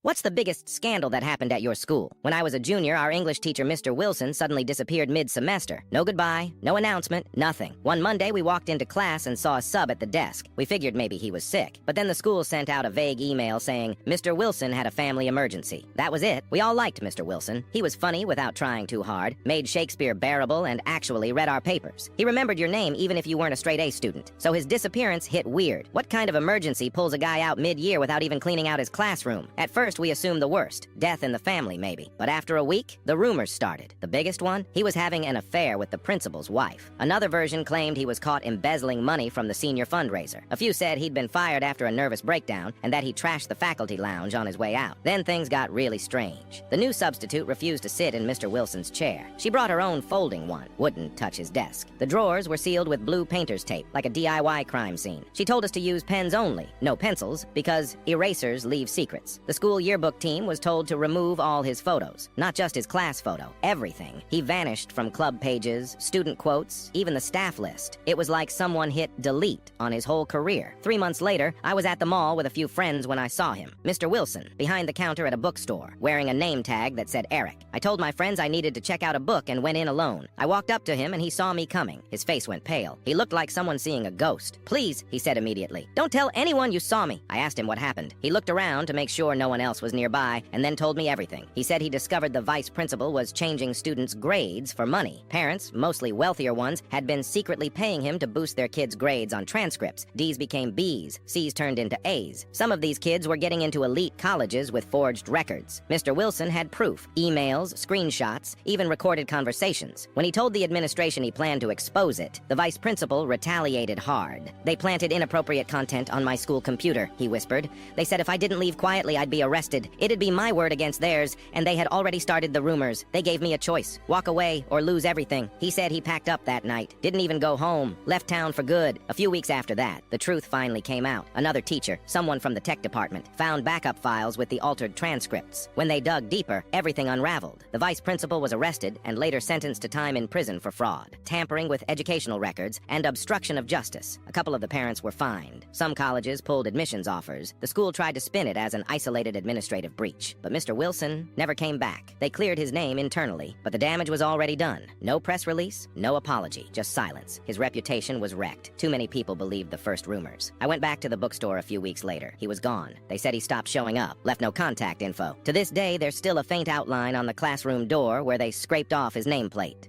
What's the biggest scandal that happened at your school? When I was a junior, our English teacher, Mr. Wilson, suddenly disappeared mid-semester. No goodbye, no announcement, nothing. One Monday, we walked into class and saw a sub at the desk. We figured maybe he was sick. But then the school sent out a vague email saying, Mr. Wilson had a family emergency. That was it. We all liked Mr. Wilson. He was funny without trying too hard, made Shakespeare bearable, and actually read our papers. He remembered your name even if you weren't a straight-A student. So his disappearance hit weird. What kind of emergency pulls a guy out mid-year without even cleaning out his classroom? At first, we assumed the worst. Death in the family, maybe. But after a week, the rumors started. The biggest one? He was having an affair with the principal's wife. Another version claimed he was caught embezzling money from the senior fundraiser. A few said he'd been fired after a nervous breakdown and that he trashed the faculty lounge on his way out. Then things got really strange. The new substitute refused to sit in Mr. Wilson's chair. She brought her own folding one. Wouldn't touch his desk. The drawers were sealed with blue painter's tape, like a DIY crime scene. She told us to use pens only, no pencils, because erasers leave secrets. The school yearbook team was told to remove all his photos, not just his class photo, everything. He vanished from club pages, student quotes, even the staff list. It was like someone hit delete on his whole career. 3 months later, I was at the mall with a few friends when I saw him, Mr. Wilson, behind the counter at a bookstore, wearing a name tag that said Eric. I told my friends I needed to check out a book and went in alone. I walked up to him and he saw me coming. His face went pale. He looked like someone seeing a ghost. Please, he said immediately, don't tell anyone you saw me. I asked him what happened. He looked around to make sure no one else was nearby and then told me everything. He said he discovered the vice principal was changing students' grades for money. Parents, mostly wealthier ones, had been secretly paying him to boost their kids' grades on transcripts. D's became B's, C's turned into A's. Some of these kids were getting into elite colleges with forged records. Mr. Wilson had proof, emails, screenshots, even recorded conversations. When he told the administration he planned to expose it, the vice principal retaliated hard. They planted inappropriate content on my school computer, he whispered. They said if I didn't leave quietly, I'd be arrested. It'd be my word against theirs, and they had already started the rumors. They gave me a choice, walk away or lose everything. He said he packed up that night, didn't even go home, left town for good. A few weeks after that, the truth finally came out. Another teacher, someone from the tech department, found backup files with the altered transcripts. When they dug deeper, everything unraveled. The vice principal was arrested and later sentenced to time in prison for fraud, tampering with educational records, and obstruction of justice. A couple of the parents were fined. Some colleges pulled admissions offers. The school tried to spin it as an isolated administrative breach. But Mr. Wilson never came back. They cleared his name internally, but the damage was already done. No press release, no apology, just silence. His reputation was wrecked. Too many people believed the first rumors. I went back to the bookstore a few weeks later. He was gone. They said he stopped showing up, left no contact info. To this day, there's still a faint outline on the classroom door where they scraped off his nameplate.